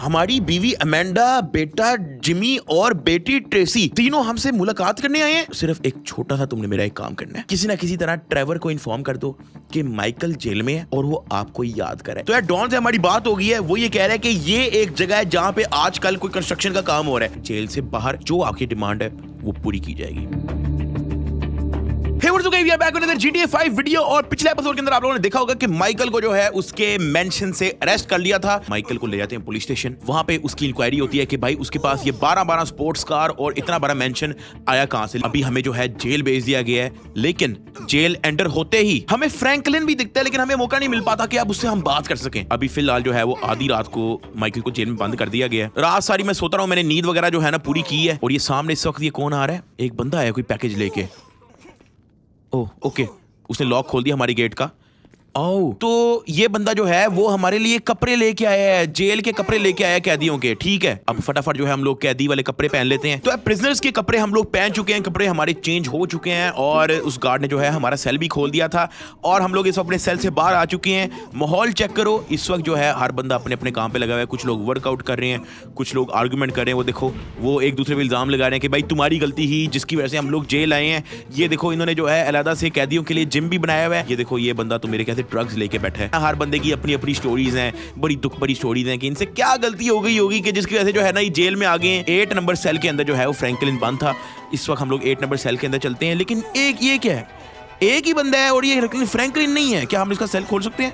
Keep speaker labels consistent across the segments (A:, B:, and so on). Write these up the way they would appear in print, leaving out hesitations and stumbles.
A: हमारी बीवी अमेंडा, बेटा जिमी और बेटी ट्रेसी तीनों हमसे मुलाकात करने आए हैं। सिर्फ एक छोटा सा तुमने मेरा एक काम करना है, किसी ना किसी तरह ट्रेवर को इन्फॉर्म कर दो कि माइकल जेल में है और वो आपको याद करे। तो यार डॉन से हमारी बात हो गई है, वो ये कह रहा है कि ये एक जगह है जहाँ पे आजकल कोई कंस्ट्रक्शन का काम हो रहा है। जेल से बाहर जो आपकी डिमांड है वो पूरी की जाएगी। Hey, what's okay? We are back with another GTA 5 video. और पिछले एपिसोड के अंदर आप लोगों ने देखा होगा कि माइकल को जो है उसके मेंशन से अरेस्ट कर लिया था। माइकल को ले जाते हैं पुलिस स्टेशन, वहां पे उसकी इंक्वायरी होती है कि भाई उसके पास ये 12 स्पोर्ट्स कार और इतना बड़ा मेंशन आया कहां से। अभी हमें जो है जेल भेज दिया गया है, लेकिन जेल एंटर होते ही हमें फ्रैंकलिन भी दिखता है, लेकिन हमें मौका नहीं मिल पाता कि अब उससे हम बात कर सकें। अभी फिलहाल जो है वो आधी रात को माइकल को जेल में बंद कर दिया गया है। रात सारी मैं सोता रहा हूँ, मैंने नींद वगैरह जो है ना पूरी की है। और ये सामने इस वक्त ये कौन आ रहा है? एक बंदा आया कोई पैकेज लेके। ओह ओके, उसने लॉक खोल दिया हमारी गेट का। ओह, तो ये बंदा जो है वो हमारे लिए कपड़े लेके आया है, जेल के कपड़े लेके आया है कैदियों के। ठीक है, अब फटाफट जो है हम लोग कैदी वाले कपड़े पहन लेते हैं। तो प्रिजनर्स के कपड़े हम लोग पहन चुके हैं, कपड़े हमारे चेंज हो चुके हैं और उस गार्ड ने जो है हमारा सेल भी खोल दिया था और हम लोग इस अपने सेल से बाहर आ चुके हैं। माहौल चेक करो, इस वक्त जो है हर बंदा अपने अपने काम पे लगा हुआ है। कुछ लोग वर्कआउट कर रहे हैं, कुछ लोग आर्गूमेंट कर रहे हैं। वो देखो, वो एक दूसरे पे इल्जाम लगा रहे हैं कि भाई तुम्हारी गलती ही जिसकी वजह से हम लोग जेल आए हैं। ये देखो, इन्होंने जो है अलग से कैदियों के लिए जिम भी बनाया हुआ है। ये देखो, ये बंदा तो मेरे ख्याल से ड्रग्स लेके बैठा है। हर बंदे की अपनी अपनी स्टोरीज हैं, बड़ी दुख भरी स्टोरीज हैं कि इनसे क्या गलती हो गई होगी कि जिसकी वजह से जो है ना ये जेल में आ गए। 8 नंबर सेल के अंदर जो है वो फ्रैंकलिन बंद था। इस वक्त हम लोग 8 नंबर सेल के अंदर चलते हैं, लेकिन एक ये क्या है, एक ही बंदा है और ये फ्रैंकलिन नहीं है। क्या हम इसका सेल खोल सकते हैं?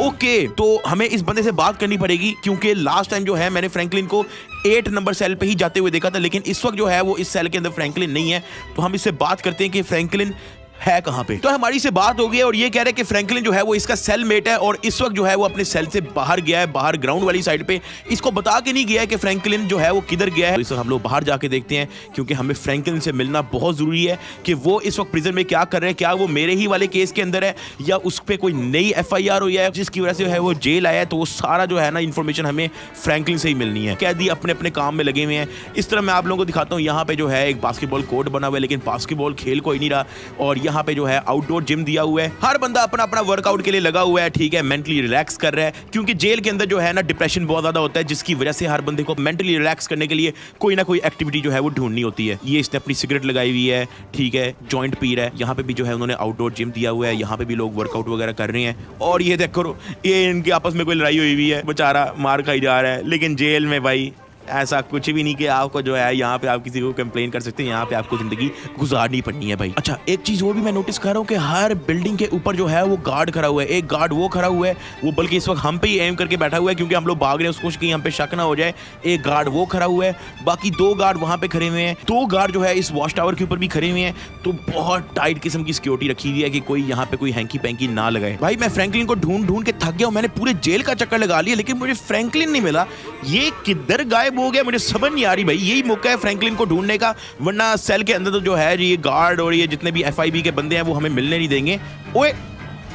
A: ओके, तो हमें इस बंदे से बात करनी पड़ेगी, क्योंकि लास्ट टाइम जो है मैंने फ्रैंकलिन को 8 नंबर सेल पे ही जाते हुए देखा था, लेकिन इस वक्त जो है वो इस सेल के अंदर फ्रैंकलिन नहीं है। तो हम इससे बात करते हैं कि फ्रैंकलिन है कहां पे। तो हमारी से बात हो गई और ये कह रहे हैं कि फ्रैंकलिन जो है वो इसका सेल मेट है और इस वक्त जो है वो अपने सेल से बाहर गया है, बाहर ग्राउंड वाली साइड पे। इसको बता के नहीं गया है कि फ्रैंकलिन जो है वो किधर गया है। तो इस वक्त हम लोग बाहर जाके देखते हैं, क्योंकि हमें फ्रैंकलिन से मिलना बहुत जरूरी है कि वो इस वक्त प्रिजन में क्या कर रहे हैं। क्या वो मेरे ही वाले केस के अंदर है या उस पर कोई नई FIR हुई है जिसकी वजह से है वो जेल आया है। तो वो सारा जो है ना इन्फॉर्मेशन हमें फ्रैंकलिन से ही मिलनी है। कैदी अपने अपने काम में लगे हुए हैं। इस तरह मैं आप लोगों को दिखाता हूँ, यहाँ पे जो है एक बास्केटबॉल कोर्ट बना हुआ है, लेकिन बास्केटबॉल खेल कोई नहीं रहा। और यहाँ पे जो है आउटडोर जिम दिया हुआ है, हर बंदा अपना अपना वर्कआउट के लिए लगा हुआ है। ठीक है, मेंटली रिलैक्स कर रहा है, क्योंकि जेल के अंदर जो है ना डिप्रेशन बहुत ज्यादा होता है, जिसकी वजह से हर बंदे को मेंटली रिलैक्स करने के लिए कोई ना कोई एक्टिविटी जो है वो ढूंढनी होती है। ये इसने अपनी सिगरेट लगाई हुई है, ठीक है, जॉइंट पी रहा है। यहाँ पे भी जो है उन्होंने आउटडोर जिम दिया हुआ है, यहाँ पे भी लोग वर्कआउट वगैरह कर रहे हैं। और ये देखो, ये इनके आपस में कोई लड़ाई हुई हुई है, बेचारा मार खाई जा रहा है। लेकिन जेल में भाई ऐसा कुछ भी नहीं कि आपको जो है यहाँ पे आप किसी को कंप्लेन कर सकते हैं, यहाँ पे आपको जिंदगी गुजारनी पड़नी है भाई। अच्छा, एक चीज वो भी मैं नोटिस कर रहा हूँ कि हर बिल्डिंग के ऊपर जो है वो गार्ड खड़ा हुआ है। एक गार्ड वो खड़ा हुआ है, वो बल्कि इस वक्त हम पे ही एम करके बैठा हुआ है, क्योंकि हम लोग भाग रहे हैं उसको कहीं हम पे शक ना हो जाए। एक गार्ड वो खड़ा हुआ है, बाकी 2 गार्ड वहां पे खड़े हुए हैं, 2 गार्ड जो है इस वॉच टावर के ऊपर भी खड़े हुए हैं। तो बहुत टाइट किस्म की सिक्योरिटी रखी हुई है कि कोई यहाँ पे कोई हैंकी पैंकी ना लगाए। भाई मैं फ्रैंकलिन को ढूंढ ढूंढ के थक गया हूँ, मैंने पूरे जेल का चक्कर लगा लिया, लेकिन मुझे फ्रैंकलिन नहीं मिला। ये किधर गायब हो गया, मुझे समझ नहीं आ रही भाई। यही मौका है फ्रैंकलिन को ढूंढने का, वरना सेल के अंदर तो जो है ये गार्ड और ये जितने भी FIB के बंदे हैं वो हमें मिलने नहीं देंगे। ओए,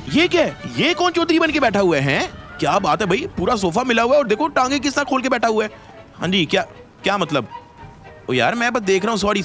A: ये क्या है? ये कौन चौधरी बन के बैठा हुआ है? क्या बात है भाई, पूरा सोफा मिला हुआ है और देखो टांगे किस तरह खोल के बैठा हुआ है। हाँ जी, क्या क्या मतलब? ओ यार, मैं बस देख रहा हूँ। सॉरी।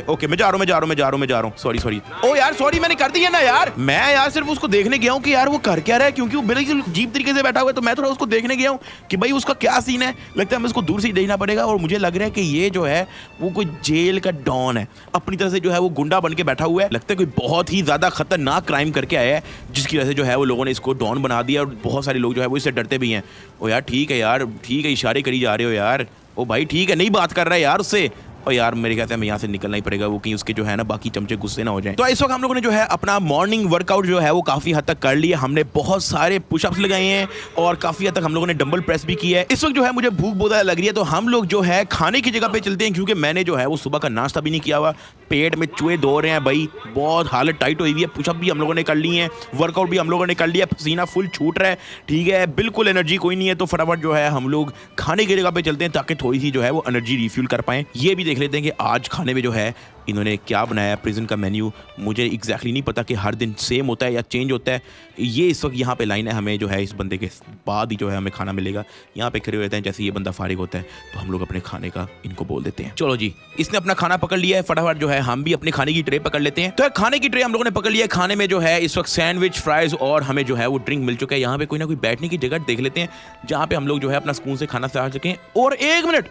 A: ओके, मैं जा रहा हूँ। सॉरी। ओ यार सॉरी, मैंने कर दिया ना यार। मैं यार सिर्फ उसको देखने गया हूँ कि यार वो कर क्या रहा है, क्योंकि वो बिल्कुल अजीब तरीके से बैठा हुआ है। तो मैं थोड़ा उसको देखने गया हूँ कि भाई उसका क्या सीन है। लगता है हमें उसको दूर से ही देखना पड़ेगा। और मुझे लग रहा है कि ये जो है वो कोई जेल का डॉन है, अपनी तरह से जो है वो गुंडा बन के बैठा हुआ है। लगता है कोई बहुत ही ज्यादा खतरनाक क्राइम करके आया है, जिसकी वजह से जो है वो लोगों ने इसको डॉन बना दिया। और बहुत सारे लोग जो है वो इससे डरते भी हैं। ओ यार ठीक है यार, ठीक है, इशारे करी जा रहे हो यार। ओ भाई ठीक है, नहीं बात कर रहा है यार उससे। और यार मेरे ख्याल से हमें यहाँ से निकलना ही पड़ेगा, वो कहीं उसके जो है ना बाकी चमचे गुस्से ना हो जाएं। तो इस वक्त हम लोगों ने जो है अपना मॉर्निंग वर्कआउट जो है वो काफी हद तक कर लिया। हमने बहुत सारे पुशअप्स लगाए हैं और काफी हद तक हम लोगों ने डंबल प्रेस भी किया है। इस वक्त जो है मुझे भूख बहुत लग रही है, तो हम लोग जो है खाने की जगह पे चलते हैं, क्योंकि मैंने जो है वो सुबह का नाश्ता भी नहीं किया हुआ। पेट में चूहे दौड़ रहे हैं भाई, बहुत हालत टाइट हुई हुई है। पुशअप भी हम लोगों ने कर लिए हैं, वर्कआउट भी हम लोगों ने कर लिया, पसीना फुल छूट रहा है, ठीक है, बिल्कुल एनर्जी कोई नहीं है। तो फटाफट जो है हम लोग खाने की जगह पे चलते हैं, ताकि थोड़ी सी जो है वो एनर्जी रिफ्यूल कर पाएं। ये भी देख लेते हैं कि आज खाने में जो है इन्होंने क्या बनाया प्रिजन का मेन्यू मुझे एग्जैक्टली नहीं पता कि हर दिन सेम होता है या चेंज होता है। ये इस वक्त यहाँ पे लाइन है, हमें जो है इस बंदे के बाद ही जो है हमें खाना मिलेगा। यहाँ पे खड़े रहते हैं, जैसे ये बंदा फारिग होता है तो हम लोग अपने खाने का इनको बोल देते हैं। चलो जी, इसने अपना खाना पकड़ लिया है, फटाफट जो है हम भी अपने खाने की ट्रे पकड़ लेते हैं। तो खाने की ट्रे हम लोगों ने पकड़ लिया है। खाने में जो है इस वक्त सैंडविच, फ्राइज और हमें जो है वो ड्रिंक मिल चुका है। यहाँ पे कोई ना कोई बैठने की जगह देख लेते हैं जहाँ पे हम लोग जो है अपना सुकून से खाना खा सकें। और एक मिनट,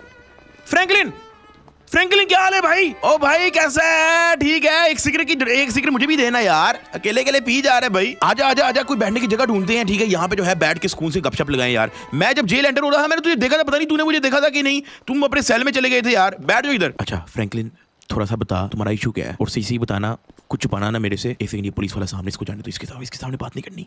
A: फ्रैंकलिन क्या हाल है भाई? ओ भाई कैसा है? ठीक है, एक सिगरेट मुझे भी देना यार, अकेले पी जा रहे हैं भाई। आजा कोई बैठने की जगह ढूंढते हैं। ठीक है, यहाँ पे जो है बैठ के सुकून से गपशप लगाएं यार। मैं जब जेल एंटर हो रहा था मैंने तुझे देखा था, पता नहीं तूने मुझे देखा था कि नहीं, तुम अपने सेल में चले गए थे यार। बैठ जाओ इधर। अच्छा फ्रैंकलिन, थोड़ा सा बता तुम्हारा इशू क्या है, और सही बताना, कुछ छुपाना ना मेरे से। एक सेकंड, ये पुलिस वाला सामने, इसको जाने दो, इसके सामने बात नहीं करनी,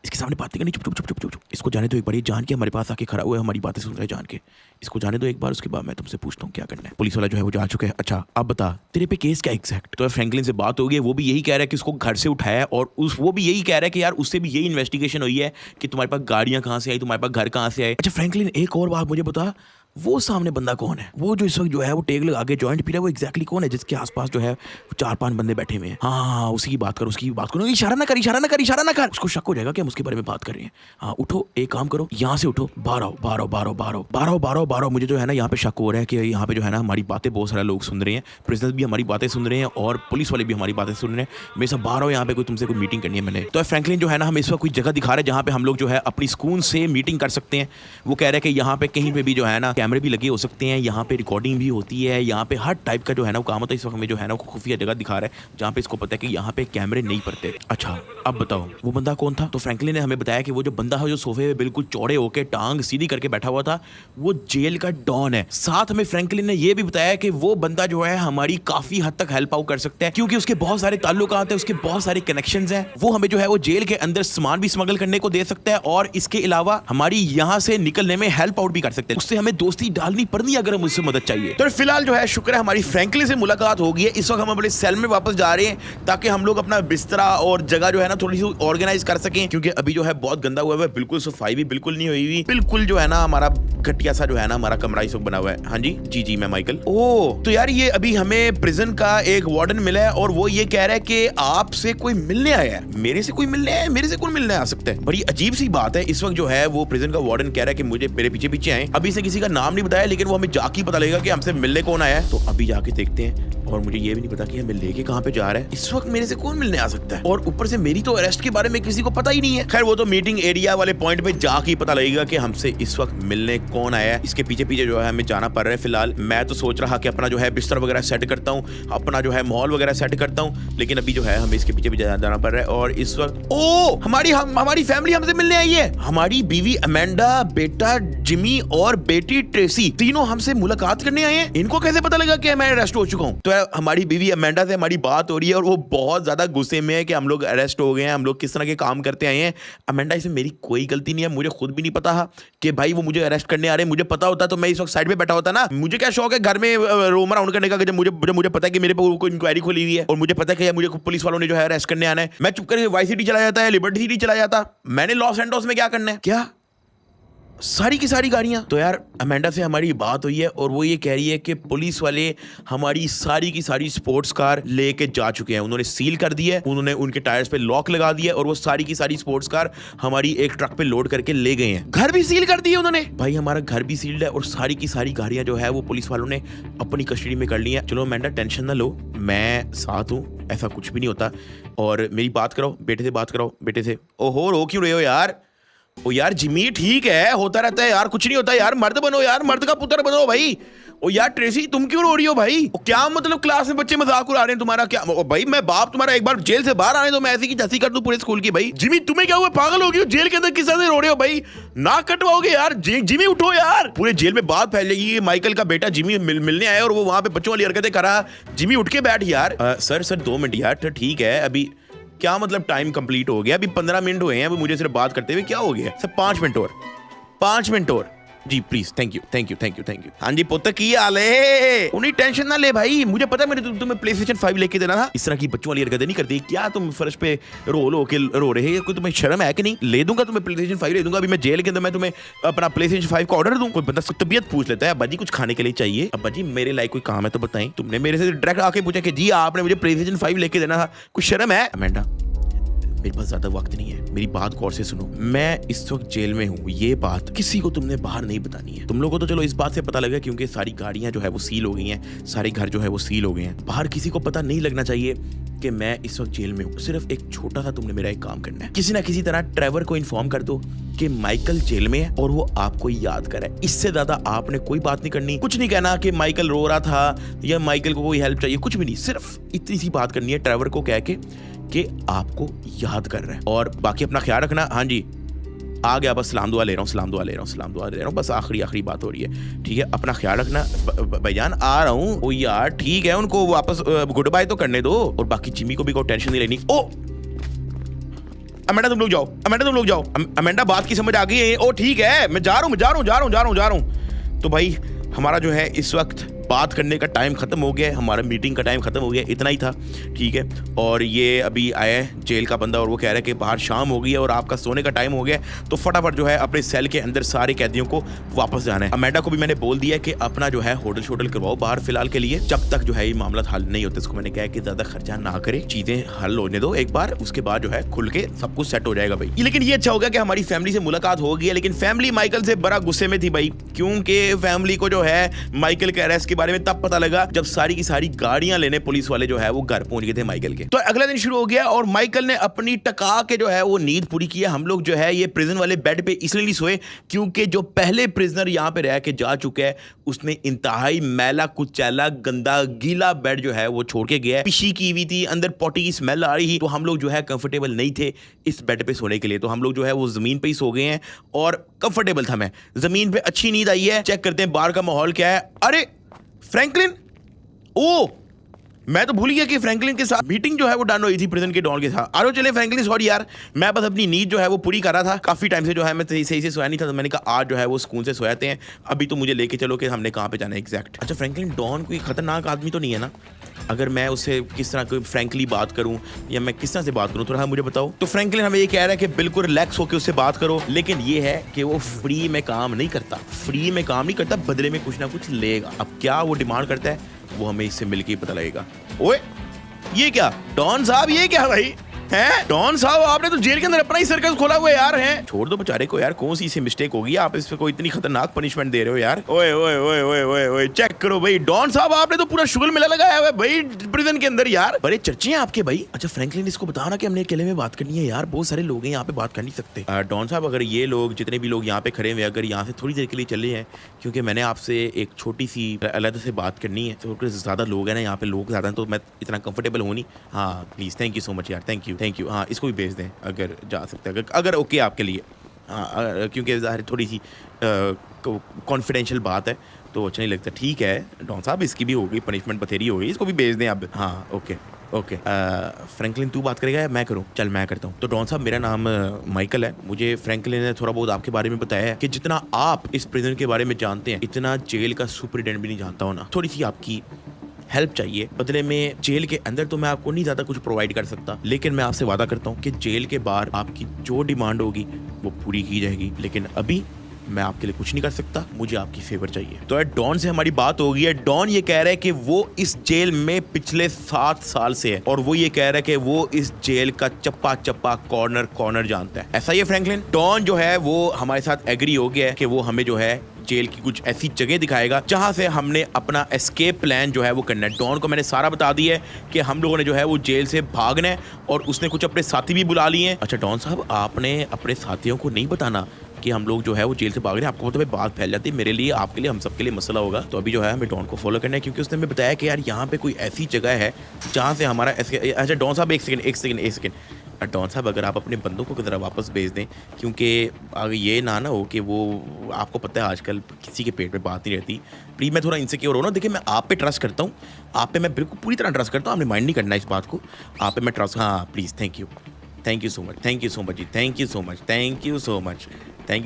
A: चुप। इसको जाने दो एक बार, ये जान के हमारे पास आके खड़ा हुआ है, हमारी बातें सुन रहा है जान के। इसको जाने दो एक बार, उसके बाद मैं तुमसे पूछता हूँ क्या करना है। पुलिस वाला जो है वो जा चुका है। अच्छा अब बता तेरे पे केस क्या एग्जैक्ट? तो फ्रैंकलिन से बात हो गई, वो भी यही कह रहा है कि उसको घर से उठाया, और वो भी यही कह रहा है कि यार उससे भी यही इन्वेस्टिगेशन हुई है कि तुम्हारे पास गाड़ियां कहाँ से आई, तुम्हारे पास घर कहाँ से आए। अच्छा फ्रैंकलिन, एक और बात मुझे बता, वो सामने बंदा कौन है? वो जो इस वक्त जो है वो टेक लगा के जॉइंट पी रहा है, वो एग्जैक्टली कौन है जिसके आसपास जो है 4-5 बंदे बैठे हुए हैं? हाँ, उसकी बात करो। इशारा ना कर, उसको शक हो जाएगा कि हम उसके बारे में बात कर रहे हैं। हाँ उठो, एक काम करो, यहाँ से उठो, बारह। मुझे जो है ना यहाँ पे शक हो रहा है कि यहाँ पे जो है ना हमारी बातें बहुत सारे लोग सुन रहे हैं, प्रिजनर्स भी हमारी बातें सुन रहे हैं और पुलिस वाले भी हमारी बातें सुन रहे हैं। मेरे साथ बारह यहाँ पे तुमसे कोई मीटिंग करनी है मैंने। तो फ्रैंकलिन जो है ना हमें इस वक्त कोई जगह दिखा रहा है जहाँ पे हम लोग जो है अपनी सुकून से मीटिंग कर सकते हैं। वो कह रहे हैं कि यहाँ पे कहीं पे भी जो है ना कैमरे भी लगे हो सकते हैं, यहाँ पे रिकॉर्डिंग भी होती है, यहाँ पे हर टाइप का जो है ना वो काम होता है। इस वक्त हमें जो है ना खुफिया जगह दिखा रहा है जहाँ पे इसको पता है कि यहाँ पे कैमरे नहीं पड़ते। अच्छा अब बताओ वो बंदा कौन था? तो फ्रैंकलिन ने हमें बताया कि वो जो बंदा है जो सोफे पे बिल्कुल चौड़े होकर टांग सीधी करके बैठा हुआ था, वो जेल का डॉन है। साथ में फ्रैंकलिन ने यह भी बताया कि वो बंदा जो है हमारी काफी हद तक हेल्प आउट कर सकता है, क्योंकि उसके बहुत सारे ताल्लुकात हैं, उसके बहुत सारे कनेक्शंस हैं। वो हमें जो है वो जेल के अंदर सामान भी स्मगल करने को दे सकता है और इसके अलावा हमारी यहाँ से निकलने में हेल्प आउट भी कर सकते हैं। उससे हमें दोस्ती डालनी पड़नी अगर हम उससे मदद चाहिए। तो फिलहाल जो है शुक्र है हमारी फ्रैंकलिन से मुलाकात हो गई है। इस वक्त हम अपने सेल में वापस जा रहे हैं ताकि हम लोग अपना बिस्तरा और जगह जो है ना थोड़ी सी ऑर्गेनाइज कर सकें, क्योंकि अभी जो है बहुत गंदा हुआ है, बिल्कुल सफाई भी बिल्कुल नहीं हुई हुई, बिल्कुल जो है ना हमारा घटिया सा जो है ना हमारा कमरा इस वक्त बना हुआ है। हाँ जी मैं माइकल। ओह तो यार ये अभी हमें प्रिजन का एक वार्डन मिला है और वो ये कह रहा है कि आपसे कोई मिलने आया है। मेरे से कोई मिलने आया है? मेरे से कौन मिलने आ सकता है? बड़ी अजीब सी बात है। इस वक्त जो है वो प्रिजन का वार्डन कह रहा है कि मुझे मेरे पीछे आए। अभी से किसी का नाम नहीं बताया, लेकिन वो हमें जाके पता लगेगा कि हमसे मिलने कौन आया है। तो अभी जाके देखते हैं। और मुझे ये भी नहीं पता कि हमें लेके कहाँ पे जा रहा है। इस वक्त मेरे से कौन मिलने आ सकता है? और ऊपर से मेरी तो अरेस्ट के बारे में किसी को पता ही नहीं है। खैर वो तो मीटिंग एरिया वाले पॉइंट पे जाके पता लगेगा कि हमसे इस वक्त मिलने कौन आया है। इसके पीछे जो है हमें जाना पड़ रहा है। फिलहाल मैं तो सोच रहा कि अपना जो है बिस्तर वगैरह सेट करता हूँ, अपना जो है माहौल वगैरह सेट करता हूँ, लेकिन अभी जो है हमें इसके पीछे भी जाना पड़ रहा है। और इस वक्त हमारी फैमिली हमसे मिलने आई है। हमारी बीवी अमेंडा, बेटा जिमी और बेटी ट्रेसी तीनों हमसे मुलाकात करने आए हैं। इनको कैसे पता लगा कि मैं अरेस्ट हो चुका हूँ? तो हमारी बीवी अमेंडा से हमारी बात हो रही है और वो बहुत ज्यादा गुस्से में है कि हम लोग अरेस्ट हो गए हैं, हम लोग किस तरह के काम करते आए हैं। अमेंडा, इसमें मेरी कोई गलती नहीं है, मुझे खुद भी नहीं पता कि भाई वो मुझे अरेस्ट करने आ रहे हैं। मुझे पता होता तो मैं इस वक्त साइड पे बैठा होता ना। मुझे क्या शौक है घर में रोम अराउंड करने का, जब मुझे पता है कि मेरे पे कोई इंक्वायरी खुली हुई है और मुझे पता है कि मुझे पुलिस वालों ने जो है अरेस्ट करने आना है। मैं चुप करके वाई सिटी चला जाता है, लिबर्टी सिटी चला जाता। मैंने लॉस एंटोस में क्या करना है? क्या सारी की सारी गाड़ियां? तो यार अमेंडा से हमारी बात हुई है और वो ये कह रही है कि पुलिस वाले हमारी सारी की सारी स्पोर्ट्स कार लेके जा चुके हैं। उन्होंने सील कर दी है, उन्होंने उनके टायर्स पे लॉक लगा दिया और वो सारी की सारी स्पोर्ट्स कार हमारी एक ट्रक पे लोड करके ले गए हैं। घर भी सील कर दिए उन्होंने। भाई हमारा घर भी सील्ड है और सारी की सारी गाड़ियां जो है वो पुलिस वालों ने अपनी कस्टडी में कर ली है। चलो अमेंडा टेंशन ना लो, मैं साथ हूँ, ऐसा कुछ भी नहीं होता। और मेरी बात कराओ, बेटे से बात कराओ, बेटे से। ओहो रो क्यों रहे हो यार? ओ यार जिमी ठीक है, होता रहता है यार, कुछ नहीं होता यार, मर्द बनो यार, मर्द का पुत्र बनो भाई। ओ यार ट्रेसी तुम क्यों रो रही हो भाई? क्या मतलब क्लास में बच्चे मजाक उड़ा रहे हैं तुम्हारा? क्या भाई मैं बाप तुम्हारा, एक बार जेल से बाहर आने तो मैं ऐसी की जैसी कर दूं पूरे स्कूल की। भाई जिमी तुम्हें क्या हुआ, पागल हो गई हो? जेल के अंदर किस तरह से रो रहे हो भाई? नाक कटवाओगे यार? जिमी उठो यार, पूरे जेल में बात फैल जाएगी। माइकल का बेटा जिमी मिलने आया और वो वहां पे बच्चों वाली हरकतें कर रहा। जिमी उठ के बैठ यार। सर 2 मिनट यार। ठीक है अभी क्या मतलब टाइम कंप्लीट हो गया? अभी 15 मिनट हुए हैं, अभी मुझे सिर्फ बात करते हुए क्या हो गया? सर 5 मिनट और जी please, thank you thank you thank you thank you. हाँ जी पुत्र की हाल है? उन्हीं टेंशन ना ले भाई, मुझे पता है मैंने तुम्हें PlayStation 5 लेके देना था। इस तरह की बच्चों वाली हरकतें नहीं करती। क्या तुम फर्श पे रो के रो रहे हो? कोई तुम्हें शर्म है कि नहीं? ले दूंगा तुम्हें PlayStation 5 ले दूंगा। अभी मैं जेल के अंदर मैं तुम्हें अपना PlayStation 5 का ऑर्डर दूं? कोई बंदा तबीयत पूछ लेता है, अब्बा जी कुछ खाने के लिए चाहिए? अब्बा जी मेरे लायक कोई काम है तो बताएं। तुमने मेरे से डायरेक्ट आके पूछा कि जी आपने मुझे PlayStation 5 लेके देना था, कुछ शर्म है? अमेंडा मेरे पास ज्यादा वक्त नहीं है, मेरी बात गौर से सुनो। मैं इस वक्त जेल में हूँ, ये बात किसी को तुमने बाहर नहीं बतानी है। तुम लोगों को तो चलो इस बात से पता लगा क्योंकि सारी गाड़ियां जो है वो सील हो गई हैं, सारे घर जो है वो सील हो गए हैं। बाहर किसी को पता नहीं लगना चाहिए कि मैं इस वक्त जेल में हूँ। सिर्फ एक छोटा सा तुमने मेरा एक काम करना है, किसी ना किसी तरह ट्रेवर को इन्फॉर्म कर दो कि माइकल जेल में है और वो आपको याद करे। इससे ज्यादा आपने कोई बात नहीं करनी, कुछ नहीं कहना कि माइकल रो रहा था या माइकल को कोई हेल्प चाहिए, कुछ भी नहीं। सिर्फ इतनी सी बात करनी है ट्रेवर को कह के कि आपको याद कर रहा है। और बाकी अपना ख्याल रखना। हाँ जी आ गया, बस सलाम दुआ ले रहा हूँ, सलाम दुआ ले रहा हूँ, सलाम दुआ ले रहा हूँ, बस आखिरी बात हो रही है। ठीक है, अपना ख्याल रखना। भाईजान आ रहा हूँ। ओ यार ठीक है, उनको वापस गुड बाय तो करने दो। और बाकी जिमी को भी कोई टेंशन नहीं लेनी। ओ अमेंडा तुम लोग जाओ, अमेंडा तुम लोग जाओ। अमेंडा बात की समझ आ गई है? ओ ठीक है, मैं जा रहा हूँ। तो भाई हमारा जो है इस वक्त बात करने का टाइम खत्म हो गया है, हमारा मीटिंग का टाइम खत्म हो गया, इतना ही था। ठीक है, और ये अभी आया है जेल का बंदा और वो कह रहा है कि बाहर शाम हो गई है और आपका सोने का टाइम हो गया है, तो फटाफट जो है अपने सेल के अंदर सारे कैदियों को वापस जाना है। अमेंडा को भी मैंने बोल दिया कि अपना जो है होटल करवाओ बाहर फिलहाल के लिए, जब तक जो है ये मामला हल नहीं होता। इसको मैंने कहा कि ज्यादा खर्चा ना करे, चीजें हल होने दो एक बार, उसके बाद जो है खुल के सब कुछ सेट हो जाएगा भाई। लेकिन ये अच्छा हो गया कि हमारी फैमिली से मुलाकात हो गई है, लेकिन फैमिली माइकल से बड़ा गुस्से में थी भाई, क्योंकि फैमिली को जो है माइकल के अरेस्ट के बारे में तब पता लगा जब सारी की सारी गाड़ियां लेने पुलिस वाले जो है वो घर पहुंच गए थे माइकल के। तो अगला दिन शुरू हो गया और माइकल ने अपनी टका के जो है वो नींद पूरी की है। हम लोग जो है ये प्रिजन वाले बेड पे इसलिए नहीं सोए क्योंकि जो पहले प्रिजनर यहां पे रह के जा चुका है उसने इंतहाई मैला कुचैला गंदा गीला बेड जो है वो छोड़ के गया है। पिशी की हुई थी, अंदर पोटी की स्मेल आ रही थी, तो हम लोग जो है कंफर्टेबल नहीं थे इस बेड पे सोने के लिए। तो हम लोग जो है वो जमीन पे ही सो गए हैं और कंफर्टेबल था। मैं जमीन पे अच्छी नींद आई है। चेक करते हैं बाहर का माहौल क्या है। अरे फ्रैंकलिन, ओ मैं तो भूल गया कि फ्रैंकलिन के साथ मीटिंग जो है वो डन हुई थी प्रिजन के डॉन के साथ। आरो चले फ्रैंकलिन, सॉरी यार, मैं बस अपनी नींद जो है वो पूरी कर रहा था। काफी टाइम से जो है मैं सही से सोया नहीं था, तो मैंने कहा आज जो है वो सुकून से सोयाते हैं। अभी तो मुझे लेके चलो कि हमने कहाँ पे जाना है एग्जैक्ट। अच्छा फ्रैंकलिन डॉन कोई खतरनाक आदमी तो नहीं है ना? अगर मैं उससे किस तरह कोई फ्रैंकली बात करूं या मैं किस तरह से बात करूं, थोड़ा मुझे बताओ। तो फ्रैंकलिन हमें ये कह रहा है कि बिल्कुल रिलैक्स होकर उससे बात करो, लेकिन ये है कि वो फ्री में काम नहीं करता, बदले में कुछ ना कुछ लेगा। अब क्या वो डिमांड करता है वो हमें इससे मिलके ही पता लगेगा। ओए ये क्या डॉन साहब, ये क्या भाई हैं? डॉन साहब आपने तो जेल के अंदर अपना ही सर्कस खोला हुआ है यार। हैं छोड़ दो बेचारे को यार, कौन सी इसे मिस्टेक होगी, आप इस पे कोई इतनी खतरनाक पनिशमेंट दे रहे हो यार। ओए ओए ओए ओए ओए ओए चेक करो भाई, डॉन साहब आपने तो पूरा शुगल मिला लगाया हुआ है भाई प्रिजन के अंदर यार, बड़े चर्चे हैं आपके भाई। अच्छा फ्रैंकलिन इसको बताना कि हमने अकेले में बात करनी है यार, बहुत सारे लोग हैं यहाँ पे, बात कर नहीं सकते। डॉन साहब अगर ये लोग जितने भी लोग यहाँ पे खड़े हुए अगर यहाँ से थोड़ी देर के लिए चले हैं, क्योंकि मैंने आपसे एक छोटी सी अलग से बात करनी है, तो ज्यादा लोग हैं ना यहाँ पे, लोग ज्यादा हैं तो मैं इतना कंफर्टेबल हूँ नहीं। हाँ please, thank you so much यार, थैंक यू। हाँ इसको भी भेज दें अगर जा सकते हैं, अगर ओके आपके लिए। हाँ क्योंकि ज़ाहिर थोड़ी सी कॉन्फिडेंशियल बात है तो अच्छा नहीं लगता। ठीक है डॉन साहब, इसकी भी होगी पनिशमेंट, बथेरी होगी, इसको भी भेज दें अब। हाँ ओके फ्रैंकलिन तू बात करेगा या मैं करूँ? चल मैं करता हूँ। तो डॉन साहब मेरा नाम माइकल है, मुझे फ्रैंकलिन ने थोड़ा बहुत आपके बारे में बताया है कि जितना आप इस प्रिजन के बारे में जानते हैं इतना जेल का सुपरिटेंडेंट भी नहीं जानता हो ना। थोड़ी सी आपकी हेल्प चाहिए, बदले में जेल के अंदर तो मैं आपको नहीं ज़्यादा कुछ प्रोवाइड कर सकता, लेकिन मैं आपसे वादा करता हूँ कि जेल के बाहर आपकी जो डिमांड होगी वो पूरी की जाएगी। लेकिन अभी मैं आपके लिए कुछ नहीं कर सकता, मुझे आपकी फेवर चाहिए। तो डॉन से हमारी बात हो गई है। डॉन ये कह रहा है कि वो इस जेल में पिछले 7 साल से है और वो ये कह रहा है कि वो इस जेल का चप्पा चप्पा कॉर्नर जानता है। ऐसा ही है फ्रैंकलिन? डॉन जो है वो हमारे साथ एग्री हो गया है कि वो हमें जो है जेल की कुछ ऐसी जगह दिखाएगा जहां से हमने अपना एस्केप प्लान जो है वो करना है। डॉन को मैंने सारा बता दिया है कि हम लोगों ने जो है वो जेल से भागना है और उसने कुछ अपने साथी भी बुला लिए हैं। अच्छा डॉन साहब, आपने अपने साथियों को नहीं बताना कि हम लोग जो है वो जेल से भाग रहे हैं? आपको तो बात फैल जाती है, मेरे लिए, आपके लिए, हम सबके लिए मसला होगा। तो अभी जो है हमें डॉन को फॉलो करना है क्योंकि उसने हमें बताया कि यार यहाँ पे कोई ऐसी जगह है जहाँ से हमारा अच्छा डॉन साहब एक सेकंड डॉन साहब अगर आप अपने बंदों को ज़रा वापस भेज दें, क्योंकि अगर ये ना हो कि वो, आपको पता है आजकल किसी के पेट में बात नहीं रहती। प्लीज़ मैं थोड़ा इनसिक्योर हो रहा हूँ। देखिए मैं आप पे ट्रस्ट करता हूँ, आप पे मैं बिल्कुल पूरी तरह ट्रस्ट करता हूँ, आपने माइंड नहीं करना इस बात को, आप पे मैं ट्रस्ट। हाँ please, thank you so much जी, थैंक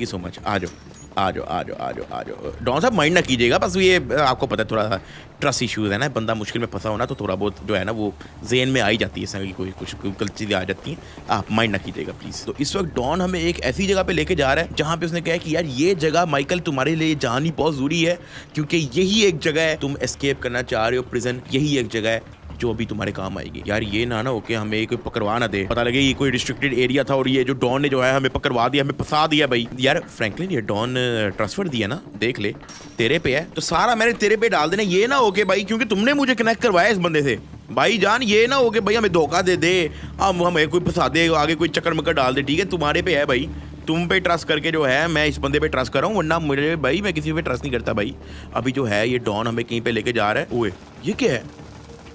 A: यू सो मच, आ जाओ आ जाओ आ जाओ आ जाओ आ जाओ। डॉन साहब माइंड ना कीजिएगा, बस ये आपको पता है थोड़ा सा ट्रस्ट इश्यूज है ना, बंदा मुश्किल में फंसा होना तो थोड़ा बहुत जो है ना वो ज़हन में आ ही जाती है, इस तरह की कोई गलत चीज़ें आ जाती हैं, आप माइंड ना कीजिएगा प्लीज़। तो इस वक्त डॉन हमें एक ऐसी जगह पे लेके जा रहा है जहाँ पे उसने कहा कि यार ये जगह माइकल तुम्हारे लिए जानी बहुत ज़रूरी है, क्योंकि यही एक जगह है, तुम एस्केप करना चाह रहे हो प्रिजन, यही एक जगह है जो अभी तुम्हारे काम आएगी। यार ये ना ओके हमें कोई पकड़वा ना दे, पता लगे ये कोई रिस्ट्रिक्टेड एरिया था और ये जो डॉन ने जो है हमें पकड़वा दिया, हमें फंसा दिया भाई। यार फ्रैंकलिन ये डॉन ट्रांसफर दिया ना, देख ले तेरे पे है तो सारा मैंने तेरे पे डाल देना, ये ना ओके भाई क्योंकि तुमने मुझे कनेक्ट करवाया इस बंदे से भाई जान, ये ना ओके भाई हमें धोखा दे दे, हमें कोई फंसा दे, आगे कोई चक्कर मक्कर डाल दे, ठीक है तुम्हारे पे है भाई, तुम पे ट्रस्ट करके जो है मैं इस बंदे पे ट्रस्ट कर रहा हूँ, वरना मुझे भाई मैं किसी पे ट्रस्ट नहीं करता भाई। अभी जो है ये डॉन हमें कहीं पे लेके जा रहा है। ओए ये क्या है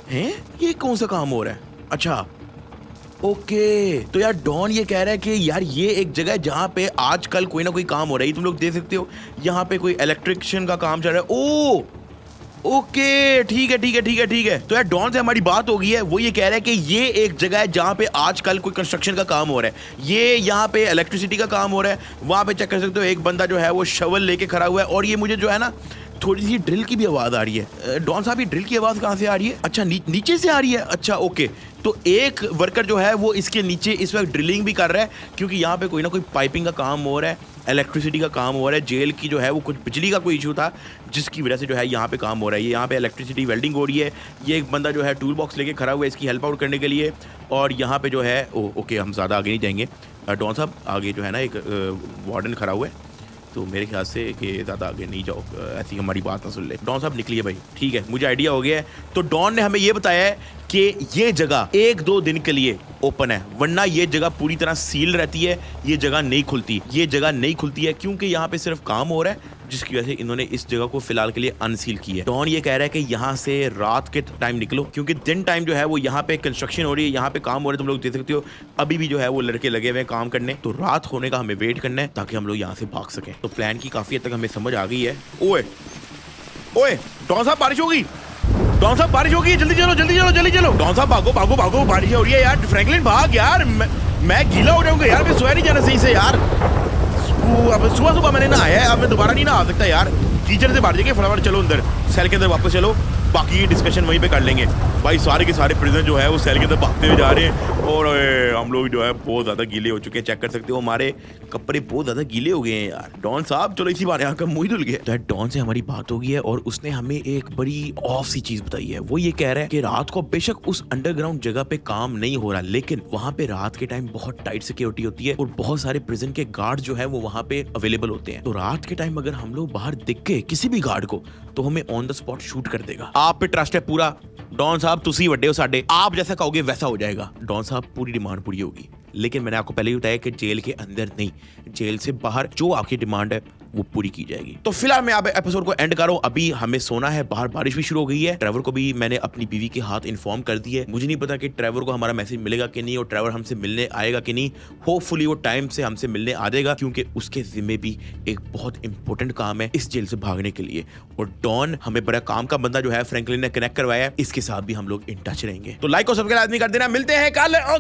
A: हैं? ये कौन सा काम हो रहा है? अच्छा ओके, तो यार डॉन ये कह रहा है कि यार ये एक जगह है जहाँ पे आजकल कोई ना कोई काम हो रहा है, तुम लोग देख सकते हो यहाँ पे कोई इलेक्ट्रिशियन का काम चल रहा है। ओ ओके ठीक है ठीक है ठीक है ठीक है, तो यार डॉन से हमारी बात हो गई है, वो ये कह रहा है कि ये एक जगह है जहाँ पे आजकल कोई कंस्ट्रक्शन का काम हो रहा है, ये यहाँ पे इलेक्ट्रिसिटी का काम हो रहा है, वहाँ पे चेक कर सकते हो एक बंदा जो है वो शवल लेके खड़ा हुआ है, और ये मुझे जो है ना थोड़ी सी ड्रिल की भी आवाज़ आ रही है। डॉन साहब ये ड्रिल की आवाज़ कहाँ से आ रही है? अच्छा नीचे से आ रही है, अच्छा ओके, तो एक वर्कर जो है वो इसके नीचे इस वक्त ड्रिलिंग भी कर रहा है, क्योंकि यहाँ पे कोई ना कोई पाइपिंग का काम हो रहा है, इलेक्ट्रिसिटी का काम हो रहा है, जेल की जो है वो कुछ बिजली का कोई इशू था जिसकी वजह से जो है यहाँ पे काम हो रहा है, ये यहाँ पे इलेक्ट्रिसिटी वेल्डिंग हो रही है, ये एक बंदा जो है टूल बॉक्स लेके खड़ा हुआ है इसकी हेल्प आउट करने के लिए, और यहाँ पे जो है ओके हम ज़्यादा आगे नहीं जाएंगे। डॉन साहब आगे जो है ना एक वार्डन खड़ा हुआ है, तो मेरे ख्याल से कि ज़्यादा आगे नहीं जाओ, ऐसी हमारी बात ना सुन ले। डॉन साहब निकलिए भाई, ठीक है मुझे आइडिया हो गया है। तो डॉन ने हमें ये बताया है कि ये जगह 1-2 दिन के लिए ओपन है, वरना ये जगह पूरी तरह सील रहती है, ये जगह नहीं खुलती, ये जगह नहीं खुलती है क्योंकि यहाँ पे सिर्फ काम हो रहा है, जिसकी वजह से इन्होंने इस जगह को फिलहाल के लिए अनसील की है। डॉन ये कह रहा है कि यहाँ से रात के टाइम निकलो, क्योंकि दिन टाइम जो है वो यहाँ पे कंस्ट्रक्शन हो रही है, यहाँ पे काम हो रहा है, तुम लोग देख सकते हो अभी भी जो है वो लड़के लगे हुए हैं काम करने, तो रात होने का हमें वेट करना है ताकि हम लोग यहाँ से भाग सकें। तो प्लान की काफी हद तक हमें समझ आ गई है। ओए ओए डॉन साहब बारिश होगी, डॉन साहब बारिश होगी, जल्दी चलो जल्दी चलो जल्दी चलो, डॉन साहब भागो भागो भागो, बारिश हो रही है यार, फ्रैंकलिन भाग यार, मैं गीला हो जाऊंगा यार, मैं सोया नहीं जाना सही से यार, अब सुबह सुबह मैंने नहाया है, अब मैं दोबारा नहीं नहा सकता यार, कीचड़ से बाहर जाएंगे, फटाफट चलो अंदर, सेल के अंदर वापस चलो, बाकी डिस्कशन वहीं पे कर लेंगे। भाई सारे के सारे प्रिजन जो है वो सेल के अंदर भागते हुए जा रहे हैं, और हम लोग जो है बहुत ज़्यादा गीले हो चुके हैं, चेक कर सकते हो हमारे कपड़े बहुत ज़्यादा गीले हो गए हैं यार। डॉन साहब चलो इसी बार यहाँ का मुँह धुल गया। तो डॉन से हमारी बात हो गई है और उसने हमें एक बड़ी ऑफ सी चीज़ बताई है, वो ये कह रहा है कि रात को बेशक उस अंडरग्राउंड जगह पे काम नहीं हो रहा, लेकिन वहाँ पे रात के टाइम बहुत टाइट सिक्योरिटी होती है और बहुत सारे प्रिजन के गार्ड जो है वो वहाँ पे अवेलेबल होते हैं, तो रात के टाइम अगर हम लोग बाहर दिख गए किसी भी गार्ड को तो हमें ऑन द स्पॉट शूट कर देगा। आप पे ट्रस्ट है पूरा डॉन साहब, तुसी वड्डे हो साडे, आप जैसा कहोगे वैसा हो जाएगा। डॉन साहब पूरी डिमांड पूरी होगी, लेकिन मैंने आपको पहले ही बताया कि जेल के अंदर नहीं, जेल से बाहर जो आपकी डिमांड है वो पूरी की जाएगी। तो फिलहाल मैं आप एपिसोड को एंड कर रहा हूं, अभी हमें सोना है, बाहर बारिश भी शुरू हो गई है। ट्रेवर को भी मैंने अपनी बीवी के हाथ इन्फॉर्म कर दी है, मुझे नहीं पता कि ट्रेवर को हमारा मैसेज मिलेगा कि नहीं और ट्रेवर हमसे मिलने आएगा कि नहीं, होपफुली वो टाइम से हमसे मिलने आ जाएगा, क्योंकि उसके जिम्मे भी एक बहुत इंपॉर्टेंट काम है इस जेल से भागने के लिए, और डॉन हमें बड़ा काम का बंदा जो है फ्रैंकलिन ने कनेक्ट करवाया है, इसके साथ भी हम लोग इन टच रहेंगे। तो लाइक और सब्सक्राइब आदमी कर देना, मिलते हैं कल और